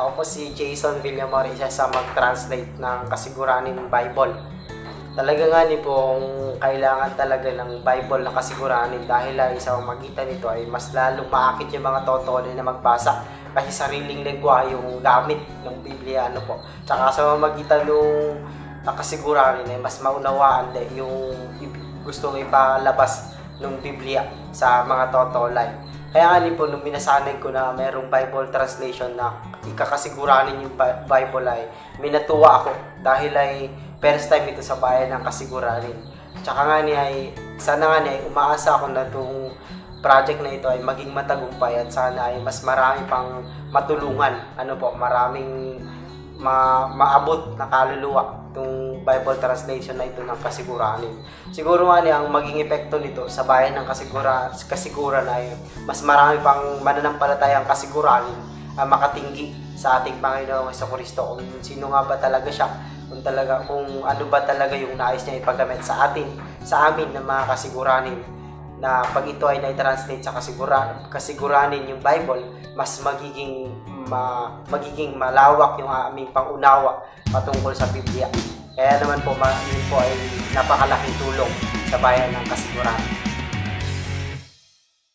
Ako po si Jason Villamor, isa sa mag-translate ng Kasiguranin Bible. Talaga nga ni pong kailangan talaga ng Bible na kasiguranin dahil sa magitan nito ay mas lalong maakit yung mga totoo na magbasa kasi sariling lengguwa yung gamit ng Biblia Tsaka sa magitan ng kasiguranin ay mas maunawaan yung gustong ipalabas ng Biblia sa mga totoo. Kaya nga po, nung minasanay ko na mayroong Bible translation na ikakasiguranin yung Bible ay minatuwa ako dahil ay first time ito sa bayan ng kasiguranin. Tsaka nga sana nga ay umaasa ako na itong project na ito ay maging matagumpay at sana ay mas marami pang matulungan. Maraming maabot na kaluluwa itong Bible translation na ito ng kasiguranin. Siguro nga ang maging epekto nito sa bayan ng kasiguran ay mas marami pang mananampalatayang kasiguranin ang makatinggi sa ating Panginoong Jesucristo kung sino nga ba talaga siya, kung ano ba talaga yung nais niya ipagamit sa amin ng mga kasiguranin, na pag ito ay na-translate sa kasiguranin yung Bible, mas magiging malawak yung aming pangunawa patungkol sa Biblia. Kaya naman po, yun po ay napakalaking tulong sa bayan ng kasiguranin.